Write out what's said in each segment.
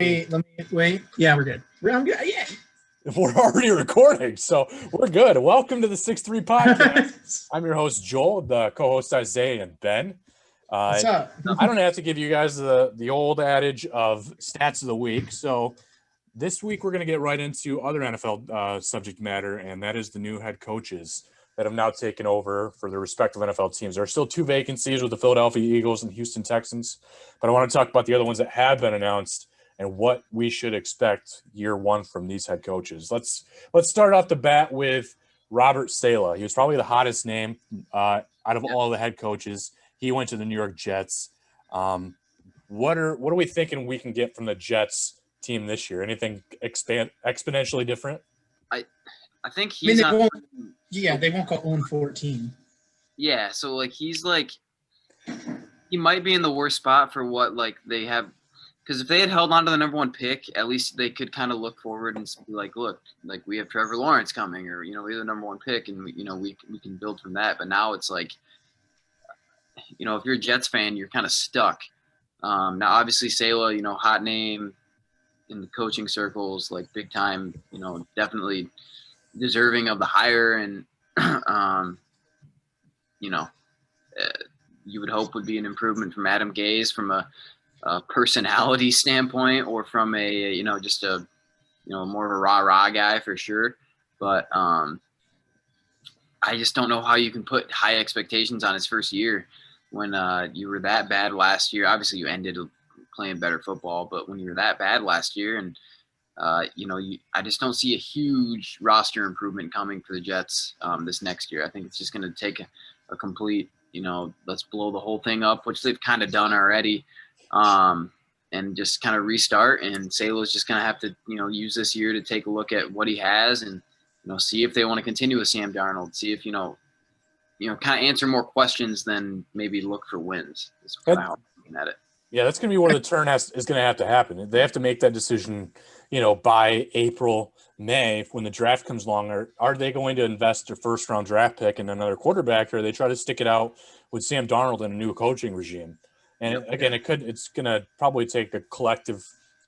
Wait. Yeah, we're good. I'm good. Yeah. We're already recording, so we're good. Welcome to the 6-3 podcast. I'm your host, Joel, the co-host Isaiah and Ben. What's up? I don't have to give you guys the old adage of stats of the week. So this week we're going to get right into other NFL subject matter, and that is the new head coaches that have now taken over for their respective NFL teams. There are still two vacancies with the Philadelphia Eagles and Houston Texans, but I want to talk about the other ones that have been announced and what we should expect year one from these head coaches. Let's start off the bat with Robert Saleh. He was probably the hottest name out of all the head coaches. He went to the New York Jets. What are we thinking we can get from the Jets team this year? Anything exponentially different? I think he's they won't go 0-14. Yeah, so he might be in the worst spot for what they have. Because if they had held on to the number one pick, at least they could kind of look forward and be like, look, we have Trevor Lawrence coming, or, we have the number one pick, and, we can build from that. But now it's like, if you're a Jets fan, you're kind of stuck. Now, obviously, Saleh, hot name in the coaching circles, big time, definitely deserving of the hire. And, you would hope would be an improvement from Adam Gase from a personality standpoint, or from a just a more of a rah guy for sure. But I just don't know how you can put high expectations on his first year when you were that bad last year. Obviously you ended playing better football, but when you were that bad last year, and I just don't see a huge roster improvement coming for the Jets this next year. I think it's just going to take a complete let's blow the whole thing up, which they've kind of done already. And just kind of restart, and Saleh's just going to have to, use this year to take a look at what he has and, see if they want to continue with Sam Darnold, see if, kind of answer more questions than maybe look for wins. Is kind of how I'm looking at it. Yeah, that's going to be where the turn is going to have to happen. They have to make that decision, by April, May, when the draft comes along. Are they going to invest their first-round draft pick in another quarterback, or they try to stick it out with Sam Darnold in a new coaching regime? And again, it's going to probably take a collective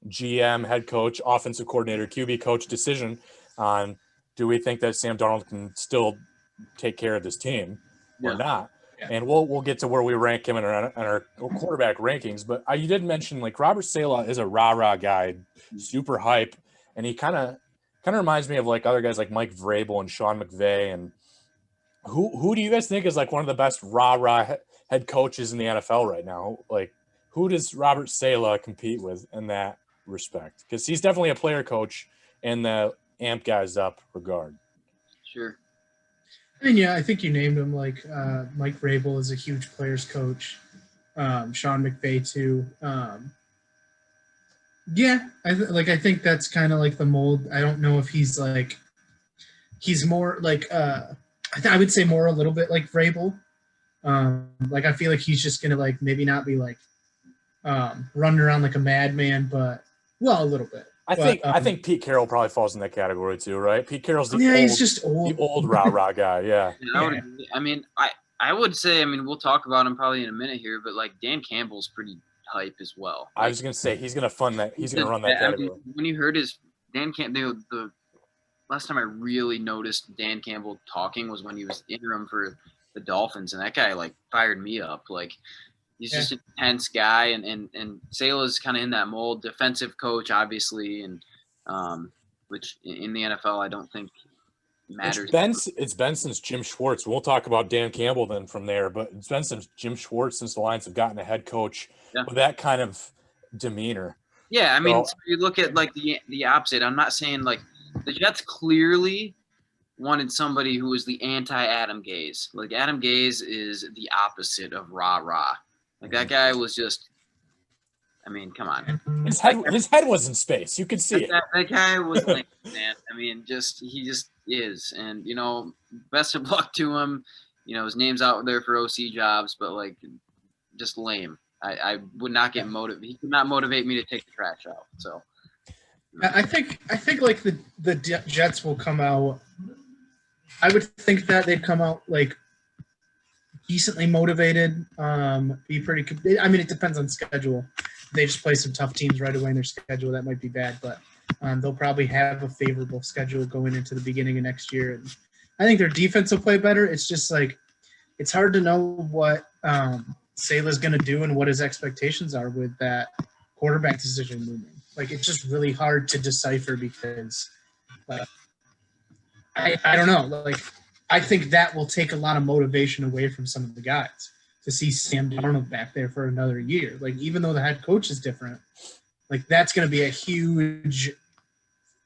GM, head coach, offensive coordinator, QB coach decision on, do we think that Sam Darnold can still take care of this team or not? Yeah. And we'll get to where we rank him in our quarterback rankings. But you did mention Robert Saleh is a rah guy, super hype, and he kind of reminds me of other guys like Mike Vrabel and Sean McVay. And who do you guys think is one of the best rah head coaches in the NFL right now? Who does Robert Saleh compete with in that respect? Because he's definitely a player coach in the amp guys up regard. Sure. I think you named him. Mike Vrabel is a huge players coach. Sean McVay too. I think that's kind of the mold. I don't know if he's he's more I would say more a little bit like Vrabel. I feel like he's just gonna maybe not be running around like a madman, but a little bit. I think Pete Carroll probably falls in that category too, right? Pete Carroll's he's just old. The old rah guy, yeah. I would say, we'll talk about him probably in a minute here, but Dan Campbell's pretty hype as well. I was gonna say he's gonna run that category. When you heard his Dan Campbell, the last time I really noticed Dan Campbell talking was when he was interim for the Dolphins, and that guy fired me up. He's just an intense guy, and Saleh's kind of in that mold, defensive coach, obviously, and which in the NFL I don't think matters. It's been since Jim Schwartz. We'll talk about Dan Campbell then from there, but it's been since Jim Schwartz, since the Lions have gotten a head coach with that kind of demeanor. Yeah, so you look at the opposite. I'm not saying the Jets clearly wanted somebody who was the anti-Adam Gase. Adam Gase is the opposite of rah. That guy was just, come on. His head was in space. You could see it. That guy was man. He just is. And, best of luck to him. His name's out there for OC jobs, but just lame. I would not get motivated. He could not motivate me to take the trash out. So I think the Jets will come out. I would think that they'd come out decently motivated. Be pretty. It depends on schedule. they just play some tough teams right away in their schedule, that might be bad, but they'll probably have a favorable schedule going into the beginning of next year. And I think their defense will play better. It's just like it's hard to know what Saleh's going to do and what his expectations are with that quarterback decision looming. Like, it's just really hard to decipher because I don't know. Like, I think that will take a lot of motivation away from some of the guys to see Sam Darnold back there for another year. Like, even though the head coach is different, like, that's going to be a huge,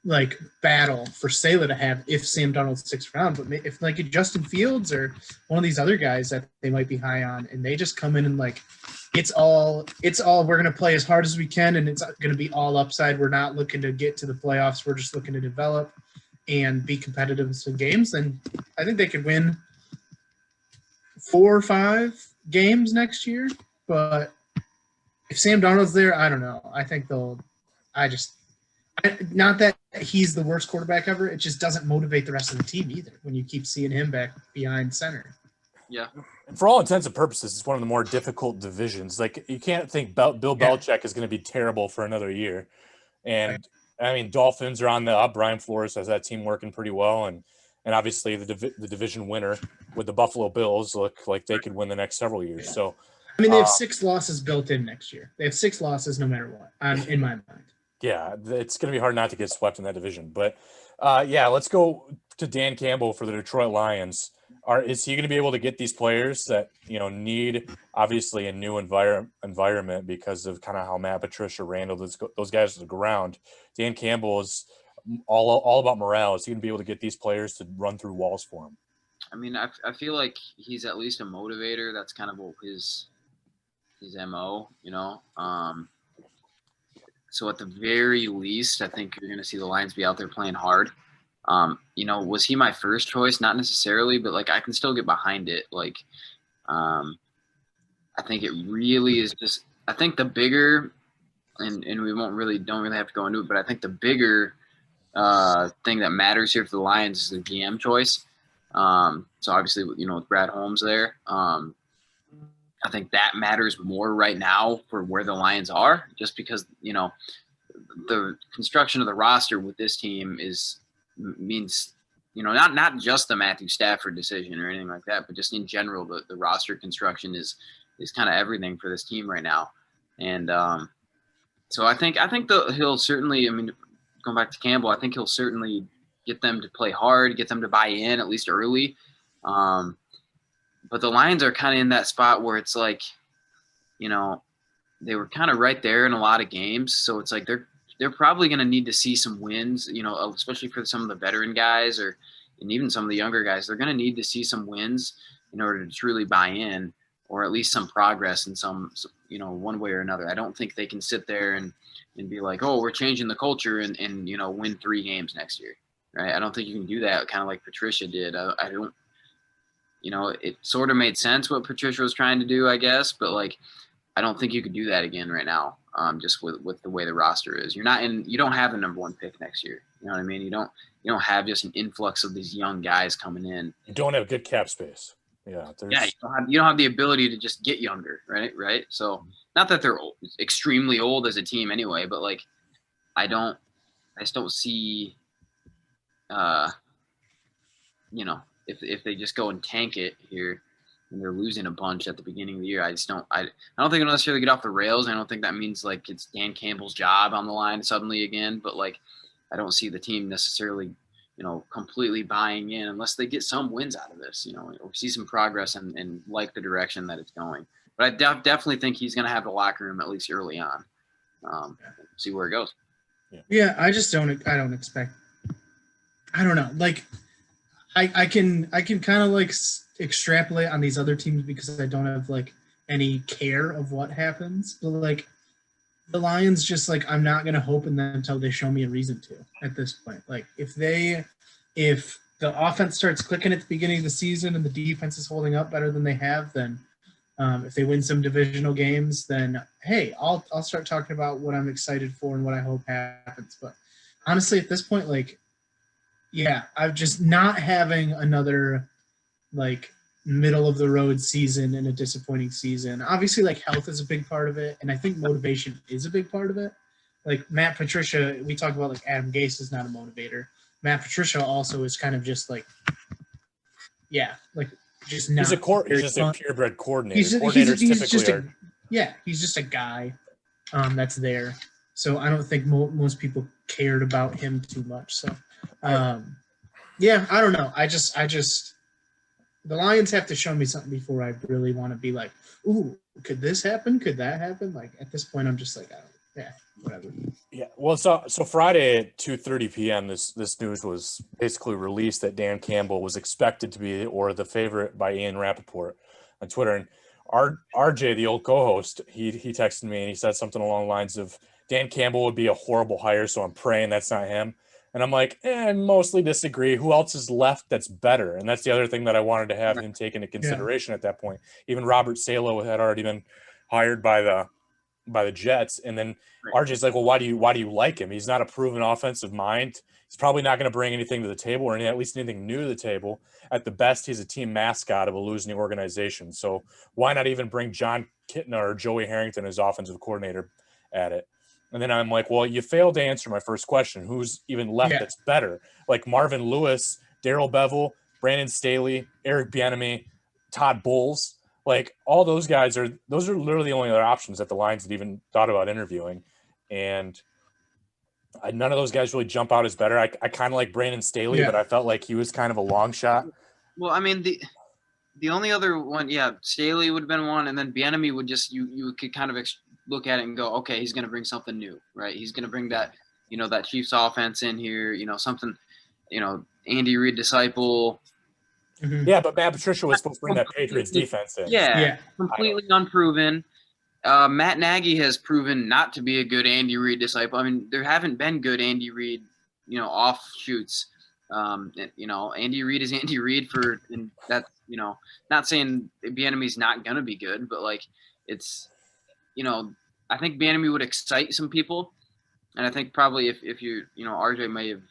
like, battle for Saleh to have if Sam Darnold sticks around. But if, like, Justin Fields or one of these other guys that they might be high on, and they just come in and, like, it's all we're going to play as hard as we can, and it's going to be all upside. We're not looking to get to the playoffs. We're just looking to develop and be competitive in some games, then I think they could win 4 or 5 games next year. But if Sam Darnold's there, I don't know. I think not that he's the worst quarterback ever. It just doesn't motivate the rest of the team either when you keep seeing him back behind center. Yeah. And for all intents and purposes, it's one of the more difficult divisions. Like, you can't think Bill Belichick is going to be terrible for another year. And I mean, Dolphins are on the up. Brian Flores has that team working pretty well, and obviously the division winner with the Buffalo Bills look like they could win the next several years. Yeah. So, I mean, they have 6 losses built in next year. They have 6 losses no matter what. In my mind. Yeah, it's going to be hard not to get swept in that division. But let's go to Dan Campbell for the Detroit Lions. Is he going to be able to get these players that need obviously a new environment because of kind of how Matt Patricia handled those guys to the ground? Dan Campbell is all about morale. Is he going to be able to get these players to run through walls for him? I mean, I feel like he's at least a motivator. That's kind of his MO, So at the very least, I think you're going to see the Lions be out there playing hard. Was he my first choice? Not necessarily, but like I can still get behind it. Like, I think it really is just. I think the bigger, and we don't really have to go into it, but I think the bigger thing that matters here for the Lions is the GM choice. So obviously, with Brad Holmes there, I think that matters more right now for where the Lions are, just because the construction of the roster with this team means not just the Matthew Stafford decision or anything like that, but just in general the roster construction is kind of everything for this team right now. And so I think he'll certainly, going back to Campbell, I think he'll certainly get them to play hard, get them to buy in at least early. But the Lions are kind of in that spot where it's like, they were kind of right there in a lot of games, so it's like they're probably going to need to see some wins, especially for some of the veteran guys and even some of the younger guys. They're going to need to see some wins in order to truly buy in, or at least some progress in some, one way or another. I don't think they can sit there and be like, oh, we're changing the culture and win 3 games next year, right? I don't think you can do that kind of like Patricia did. I don't, it sort of made sense what Patricia was trying to do, I guess, but like, I don't think you could do that again right now. Just with the way the roster is, you don't have the number 1 pick next year. You know what I mean? You don't have just an influx of these young guys coming in. You don't have good cap space. Yeah. You don't have the ability to just get younger, right? Right. So not that they're extremely old as a team anyway, but like, I just don't see, if they just go and tank it here, and they're losing a bunch at the beginning of the year, I don't think it'll necessarily get off the rails. I don't think that means like it's Dan Campbell's job on the line suddenly again, but like I don't see the team necessarily, completely buying in unless they get some wins out of this, or see some progress and like the direction that it's going. But I definitely think he's going to have the locker room at least early on. See where it goes. Yeah, I don't expect. I don't know. Like, I can kind of like extrapolate on these other teams because I don't have like any care of what happens. But like the Lions, just like I'm not gonna hope in them until they show me a reason to at this point. Like if the offense starts clicking at the beginning of the season and the defense is holding up better than they have, then if they win some divisional games, then hey, I'll start talking about what I'm excited for and what I hope happens. But honestly, at this point, like, yeah, I'm just not having another like middle of the road season and a disappointing season. Obviously, like health is a big part of it, and I think motivation is a big part of it. Like Matt Patricia, we talk about like Adam Gase is not a motivator. Matt Patricia also is kind of just like, yeah, like just not. He's just a purebred coordinator. He's just a guy that's there. So I don't think most people cared about him too much. So, yeah, I don't know. I just the Lions have to show me something before I really want to be like, ooh, could this happen? Could that happen? Like at this point, I'm just like, whatever. Yeah. Well, so Friday at 2:30 p.m. This news was basically released that Dan Campbell was expected to be or the favorite by Ian Rappaport on Twitter. And RJ, the old co-host, he texted me and he said something along the lines of Dan Campbell would be a horrible hire, so I'm praying that's not him. And I'm like, I mostly disagree. Who else is left that's better? And that's the other thing that I wanted to have him take into consideration at that point. Even Robert Saleh had already been hired by the Jets. And then RJ's like, well, why do you like him? He's not a proven offensive mind. He's probably not going to bring anything to the table or at least anything new to the table. At the best, he's a team mascot of a losing organization. So why not even bring John Kitna or Joey Harrington as offensive coordinator at it? And then I'm like, well, you failed to answer my first question. Who's even left that's better? Like Marvin Lewis, Darrell Bevell, Brandon Staley, Eric Bieniemy, Todd Bowles. Like all those guys are literally the only other options that the Lions had even thought about interviewing. And none of those guys really jump out as better. I kind of like Brandon Staley, but I felt like he was kind of a long shot. Well, I mean, the only other one, Staley would have been one, and then Bieniemy would just you could kind of look at it and go, okay, he's going to bring something new, right? He's going to bring that, that Chiefs offense in here, something, Andy Reid disciple. Mm-hmm. Yeah, but Matt Patricia was supposed to bring that Patriots defense in. Yeah. Completely unproven. Matt Nagy has proven not to be a good Andy Reid disciple. I mean, there haven't been good Andy Reid, offshoots. Andy Reid is Andy Reid and that's, not saying Bieniemy's not going to be good, but like it's, I think Bieniemy would excite some people. And I think probably if you, RJ may have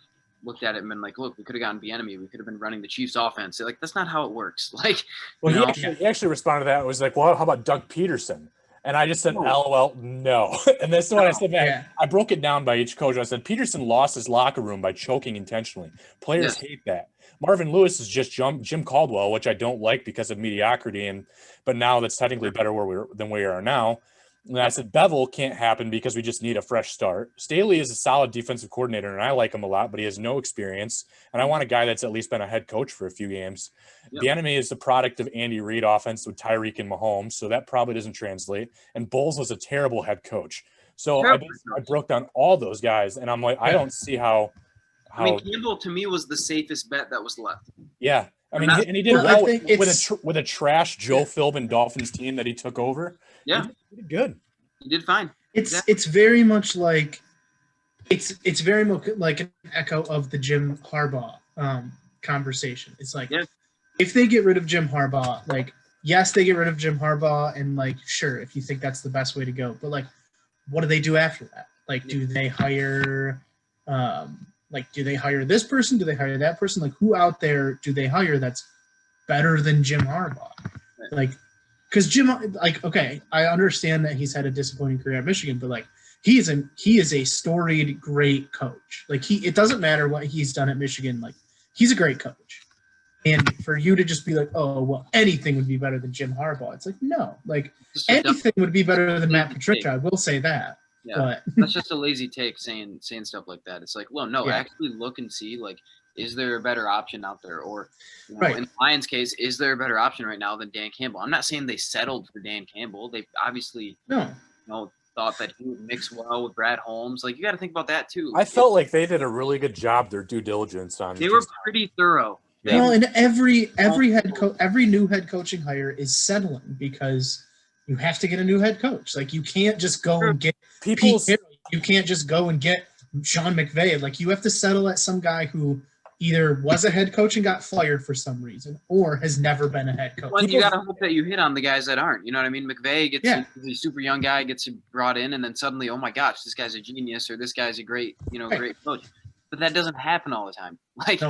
looked at it and been like, look, we could have gotten Bieniemy. We could have been running the Chiefs offense. Like, that's not how it works. Like, well, he actually responded to that. It was like, well, how about Doug Peterson? And I just said, LOL, no. And that's what I said back. Yeah. I broke it down by each coach. I said, Peterson lost his locker room by choking intentionally. Players hate that. Marvin Lewis is just Jim Caldwell, which I don't like because of mediocrity. But now that's technically better than we are now. And I said, Bevel can't happen because we just need a fresh start. Staley is a solid defensive coordinator, and I like him a lot, but he has no experience. And I want a guy that's at least been a head coach for a few games. Yep. Bieniemy is the product of Andy Reid offense with Tyreek and Mahomes, so that probably doesn't translate. And Bowles was a terrible head coach. So I broke down all those guys, and I'm like, I don't see how. I mean, Campbell to me was the safest bet that was left. Yeah. I mean, he did well with a trash Joe Philbin Dolphins team that he took over. Yeah, he did good. He did fine. It's very much like it's very much like an echo of the Jim Harbaugh conversation. It's like if they get rid of Jim Harbaugh, like yes, they get rid of Jim Harbaugh, and like sure, if you think that's the best way to go, but like, what do they do after that? Like, do they hire? Do they hire this person? Do they hire that person? Like, who out there do they hire that's better than Jim Harbaugh? Like, because okay, I understand that he's had a disappointing career at Michigan, but like, he is a storied, great coach. Like, it doesn't matter what he's done at Michigan. Like, he's a great coach. And for you to just be like, oh, well, anything would be better than Jim Harbaugh. It's like, no, like anything would be better than Matt Patricia. I will say that. Yeah, but that's just a lazy take saying stuff like that. It's like, well, no, actually look and see, like, is there a better option out there? Or in the Lions case, is there a better option right now than Dan Campbell? I'm not saying they settled for Dan Campbell. They obviously thought that he would mix well with Brad Holmes. Like, you got to think about that too. I felt like they did a really good job, their due diligence on. They were pretty thorough. Yeah. Well, and every new head coaching hire is settling because you have to get a new head coach. Like, you can't just go and get you can't just go and get Sean McVay. Like, you have to settle at some guy who either was a head coach and got fired for some reason or has never been a head coach. Well, you got to hope that you hit on the guys that aren't. You know what I mean? McVay gets a super young guy, gets brought in, and then suddenly, oh my gosh, this guy's a genius, or this guy's a great, great coach. But that doesn't happen all the time. Like,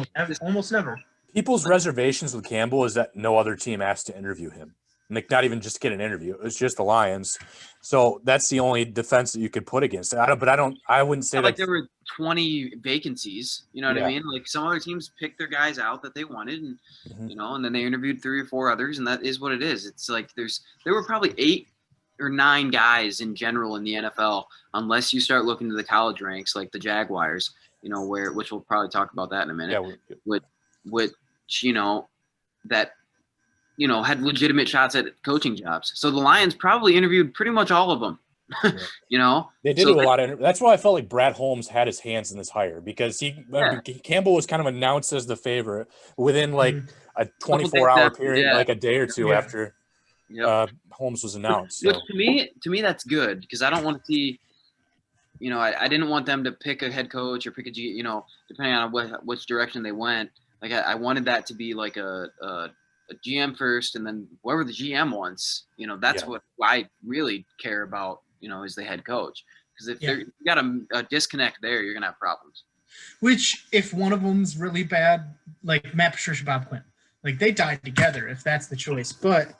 almost never. People's reservations with Campbell is that no other team asked to interview him. Like, not even just get an interview. It was just the Lions. So that's the only defense that you could put against it. I wouldn't say like that. there were 20 vacancies. You know what Yeah. I mean? Like some other teams picked their guys out that they wanted, and Mhm. and then they interviewed 3 or 4 others, and that is what it is. It's like there were probably 8 or 9 guys in general in the NFL, unless you start looking to the college ranks, like the Jaguars. Which we'll probably talk about that in a minute. Yeah. Which that had legitimate shots at coaching jobs. So the Lions probably interviewed pretty much all of them. They did do a lot of. That's why I felt like Brad Holmes had his hands in this hire, because Campbell was kind of announced as the favorite within like a 24-hour period, like a day or two after Holmes was announced. So. Which to me that's good, because I don't want to see. I didn't want them to pick a head coach or pick a depending on which direction they went. Like I wanted that to be like a GM first, and then whoever the GM wants, that's what I really care about, is the head coach. Because if you got a disconnect there, you're going to have problems. Which, if one of them's really bad, like Matt Patricia, Bob Quinn, like they died together if that's the choice. But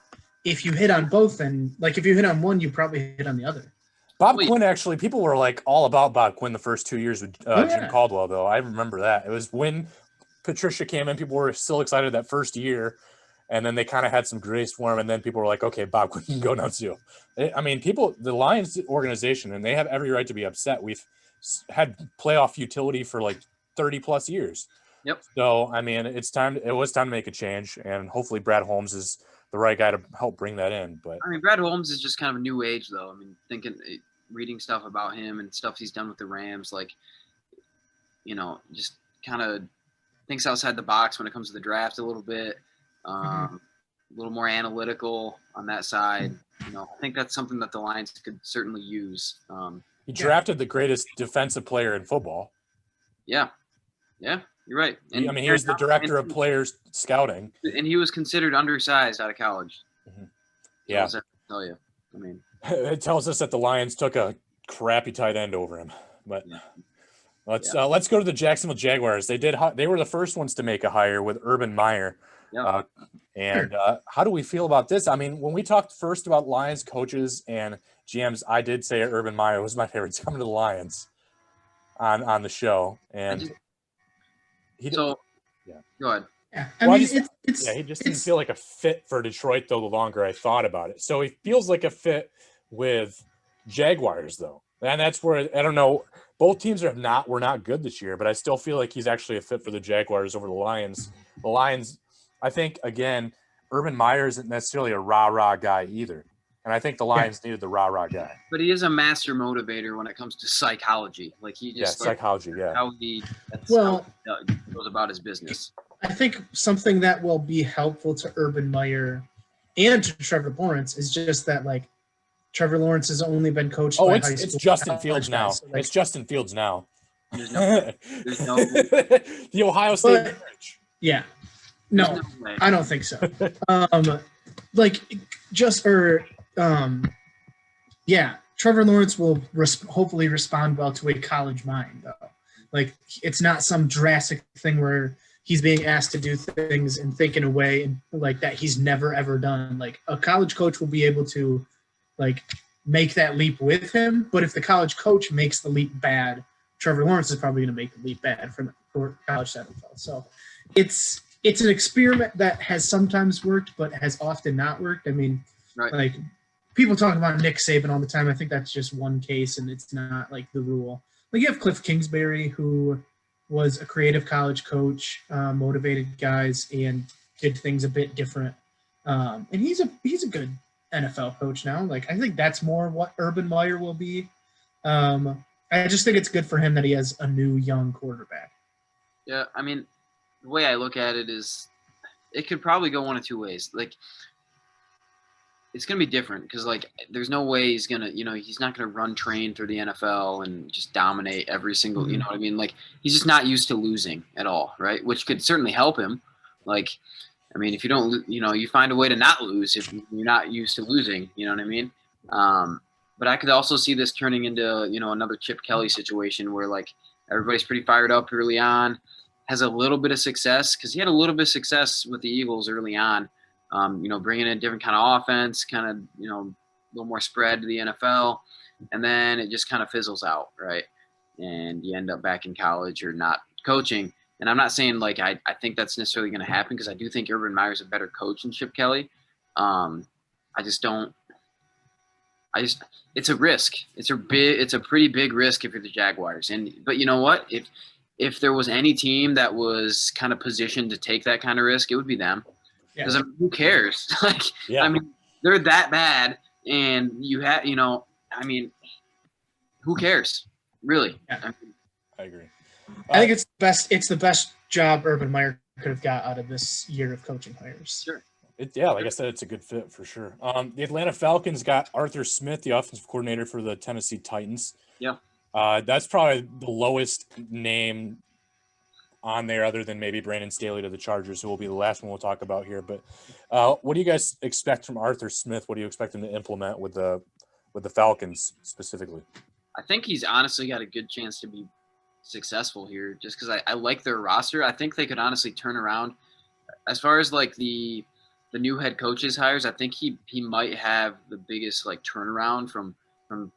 if you hit on both, then like if you hit on one, you probably hit on the other. Bob Quinn, actually, people were like all about Bob Quinn the first 2 years with Jim Caldwell, though. I remember that. It was when Patricia came in, people were still excited that first year. And then they kind of had some grace for him, and then people were like, "Okay, Bob Quinn can go now too." I mean, the Lions organization, and they have every right to be upset. We've had playoff utility for like 30 plus years. Yep. So I mean, it was time to make a change, and hopefully Brad Holmes is the right guy to help bring that in. But I mean, Brad Holmes is just kind of a new age, though. I mean, reading stuff about him and stuff he's done with the Rams, like, just kind of thinks outside the box when it comes to the draft a little bit. A little more analytical on that side. I think that's something that the Lions could certainly use. He drafted the greatest defensive player in football. Yeah, you're right. And he was the director of players scouting, and he was considered undersized out of college. Mm-hmm. Yeah, so tell you. I mean, it tells us that the Lions took a crappy tight end over him. But let's go to the Jacksonville Jaguars. They were the first ones to make a hire with Urban Meyer. Yeah. How do we feel about this? I mean, when we talked first about Lions coaches and GMs, I did say Urban Meyer was my favorite to come to the Lions on the show, and go ahead. Yeah, he just didn't feel like a fit for Detroit, though. The longer I thought about it, so he feels like a fit with Jaguars, though, and that's where I don't know. Both teams were not good this year, but I still feel like he's actually a fit for the Jaguars over the Lions. The Lions. I think, again, Urban Meyer isn't necessarily a rah-rah guy either. And I think the Lions needed the rah-rah guy. But he is a master motivator when it comes to psychology. Like he just psychology, how he goes about his business. I think something that will be helpful to Urban Meyer and to Trevor Lawrence is just that, like, Trevor Lawrence has only been coached by high school. It's Justin Fields now. So, like, it's Justin Fields now. There's no the Ohio State marriage. Yeah. No, I don't think so. Trevor Lawrence will hopefully respond well to a college mind, though. Like, it's not some drastic thing where he's being asked to do things and think in a way and like that he's never ever done. Like, a college coach will be able to like make that leap with him, but if the college coach makes the leap bad, Trevor Lawrence is probably going to make the leap bad for college NFL. So it's an experiment that has sometimes worked, but has often not worked. I mean, like, people talk about Nick Saban all the time. I think that's just one case, and it's not like the rule. Like, you have Cliff Kingsbury, who was a creative college coach, motivated guys, and did things a bit different. And he's a good NFL coach now. Like, I think that's more what Urban Meyer will be. I just think it's good for him that he has a new young quarterback. Yeah, I mean, the way I look at it is it could probably go one of two ways. Like, it's going to be different because, like, there's no way he's going to, he's not going to run train through the NFL and just dominate every single, you know what I mean? Like, he's just not used to losing at all, right? Which could certainly help him. Like, I mean, if you don't, you find a way to not lose if you're not used to losing, you know what I mean? But I could also see this turning into, another Chip Kelly situation where, like, everybody's pretty fired up early on. has a little bit of success, because he had a little bit of success with the Eagles early on, bringing in a different kind of offense, kind of, a little more spread to the NFL, and then it just kind of fizzles out, right? And you end up back in college or not coaching. And I'm not saying like I think that's necessarily going to happen, because I do think Urban Meyer's a better coach than Chip Kelly. It's a risk. It's a pretty big risk if you're the Jaguars. But you know what? If there was any team that was kind of positioned to take that kind of risk, it would be them. Because who cares? They're that bad, and who cares? Really? Yeah. I agree. I think it's the best job Urban Meyer could have got out of this year of coaching hires. Sure. Like I said, it's a good fit for sure. The Atlanta Falcons got Arthur Smith, the offensive coordinator for the Tennessee Titans. Yeah. That's probably the lowest name on there, other than maybe Brandon Staley to the Chargers, who will be the last one we'll talk about here. But what do you guys expect from Arthur Smith? What do you expect him to implement with the Falcons specifically? I think he's honestly got a good chance to be successful here, just because I like their roster. I think they could honestly turn around. As far as like the new head coaches hires, I think he might have the biggest like turnaround from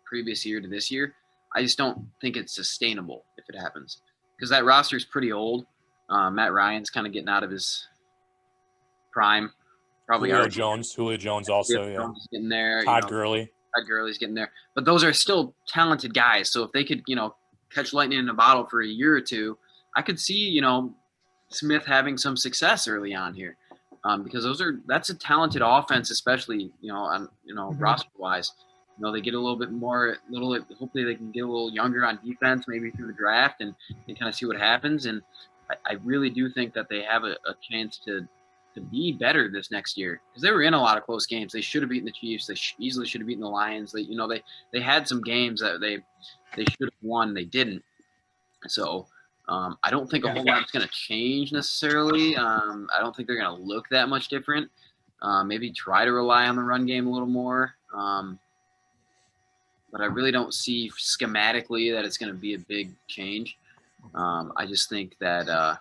previous year to this year. I just don't think it's sustainable if it happens, because that roster is pretty old. Matt Ryan's kind of getting out of his prime. Probably Julio Jones also, yeah. Jones is getting there. Todd Gurley. Todd Gurley's getting there. But those are still talented guys. So if they could, catch lightning in a bottle for a year or two, I could see, Smith having some success early on here. Because that's a talented offense, especially, roster wise. They get a little bit more, hopefully they can get a little younger on defense, maybe through the draft, and kind of see what happens. And I really do think that they have a chance to be better this next year, because they were in a lot of close games. They should have beaten the Chiefs. They easily should have beaten the Lions. They had some games that they should have won. They didn't. So I don't think a whole lot's going to change necessarily. I don't think they're going to look that much different. Maybe try to rely on the run game a little more. But I really don't see schematically that it's going to be a big change. I just think that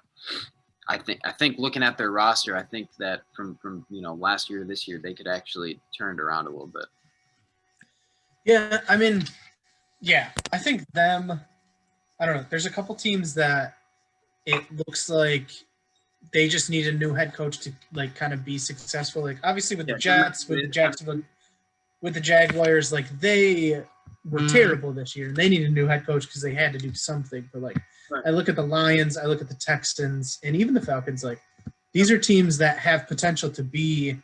I think looking at their roster, I think that from last year to this year, they could actually turn it around a little bit. Yeah, I think them. I don't know. There's a couple teams that it looks like they just need a new head coach to like kind of be successful. Like obviously with the Jets, with the Jacksonville, with the Jaguars, like they were terrible this year, and they need a new head coach because they had to do something. But like, I look at the Lions, I look at the Texans, and even the Falcons. Like, these are teams that have potential to be.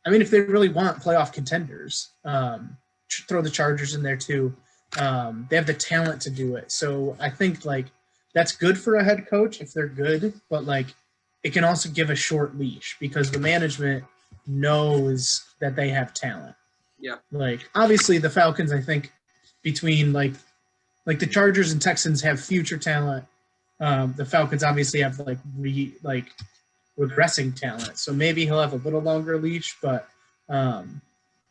I mean, if they really want playoff contenders, throw the Chargers in there too. They have the talent to do it. So I think like that's good for a head coach if they're good, but like it can also give a short leash because the management knows that they have talent. Yeah. Like obviously the Falcons, I think between like the Chargers and Texans have future talent. The Falcons obviously have regressing talent. So maybe he'll have a little longer leash, but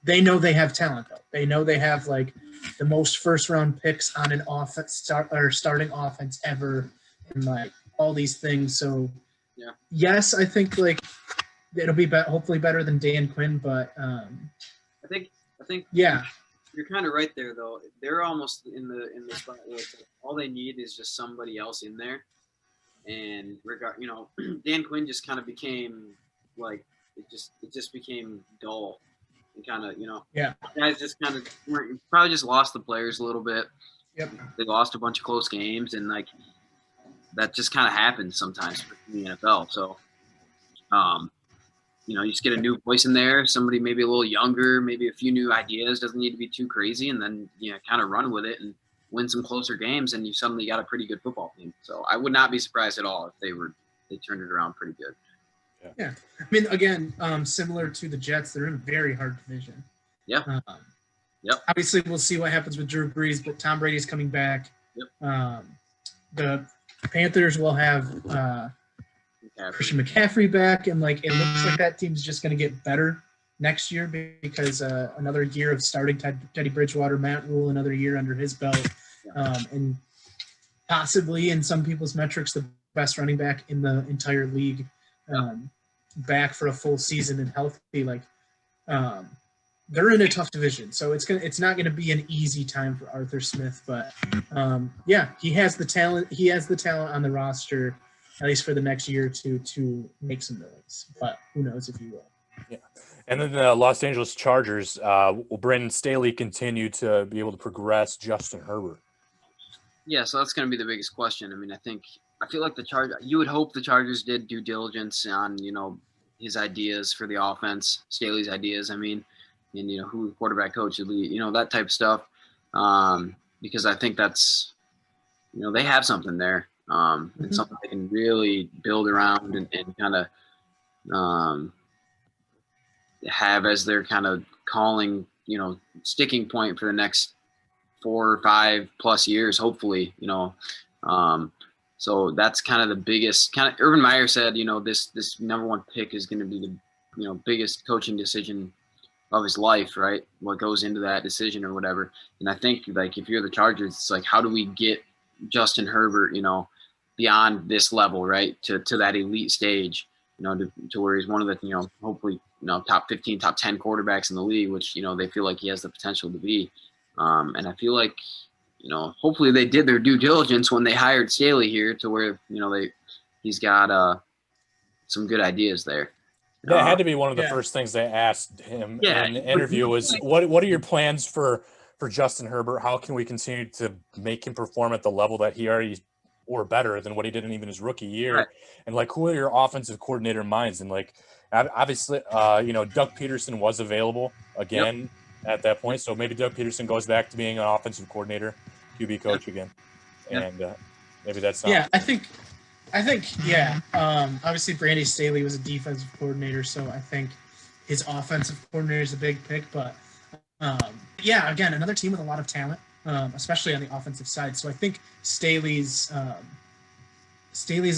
they know they have talent though. They know they have like the most first round picks on an offense starting offense ever, and like all these things. So yeah, yes, I think like it'll be hopefully better than Dan Quinn, but I think yeah, you're kind of right there though. They're almost in the spot where all they need is just somebody else in there, and Dan Quinn just kind of became like it just became dull. Kind of, guys just kind of probably just lost the players a little bit. Yep. They lost a bunch of close games, and like that just kind of happens sometimes in the NFL. So, you just get a new voice in there, somebody maybe a little younger, maybe a few new ideas, doesn't need to be too crazy, and then kind of run with it and win some closer games, and you suddenly got a pretty good football team. So I would not be surprised at all if they turned it around pretty good. Yeah. I mean, again, similar to the Jets, they're in a very hard division. Yeah. Yep. Obviously, we'll see what happens with Drew Brees, but Tom Brady's coming back. Yep. The Panthers will have Christian McCaffrey back, and like it looks like that team's just going to get better next year because another year of starting Teddy Bridgewater, Matt Rule, another year under his belt, and possibly in some people's metrics the best running back in the entire league, back for a full season and healthy. Like, they're in a tough division, so it's not gonna be an easy time for Arthur Smith. But yeah, he has the talent. He has the talent on the roster, at least for the next year or two, to make some noise. But who knows if he will. Yeah. And then the Los Angeles Chargers, will Brandon Staley continue to be able to progress Justin Herbert? Yeah, so that's going to be the biggest question. I mean, I feel like you would hope the Chargers did due diligence on, his ideas for the offense, Staley's ideas, I mean, and, who the quarterback coach would lead, that type of stuff. Because I think that's, they have something there, and something they can really build around and kind of have as their kind of calling, sticking point for the next 4 or 5 plus years, hopefully, so that's kind of the biggest Urban Meyer said, this number 1 pick is going to be the, biggest coaching decision of his life, right? What goes into that decision or whatever. And I think like, if you're the Chargers, it's like, how do we get Justin Herbert, beyond this level, right? To that elite stage, to where he's one of the, hopefully, top 15, top 10 quarterbacks in the league, which, they feel like he has the potential to be. And I feel like, hopefully they did their due diligence when they hired Staley here, to where, he's got some good ideas there. That had to be one of the first things they asked him in the interview was, what are your plans for Justin Herbert? How can we continue to make him perform at the level that he already, or better than what he did in even his rookie year? Right. And like, who are your offensive coordinator minds? And like, obviously, Doug Peterson was available again at that point. So maybe Doug Peterson goes back to being an offensive coordinator, QB coach again. And maybe that's not. Yeah, I think, obviously Brandon Staley was a defensive coordinator, so I think his offensive coordinator is a big pick. But again, another team with a lot of talent, especially on the offensive side. So I think Staley's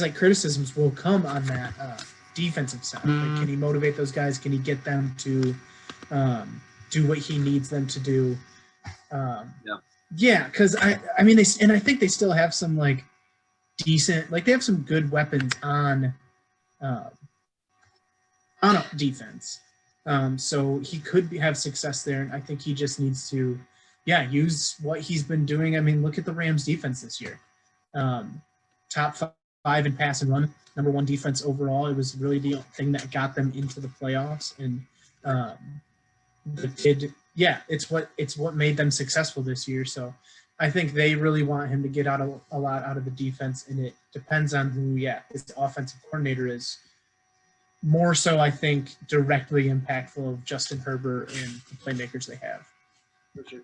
like criticisms will come on that defensive side. Like, can he motivate those guys? Can he get them to do what he needs them to do? Yeah, because I think they still have some like decent, like they have some good weapons on defense. So he could have success there, and I think he just needs to, use what he's been doing. I mean, look at the Rams defense this year. Top 5 in pass and run, number 1 defense overall. It was really the thing that got them into the playoffs, and it's what made them successful this year. So I think they really want him to get a lot out of the defense, and it depends on who his offensive coordinator is. More so, I think, directly impactful of Justin Herbert and the playmakers they have. For sure.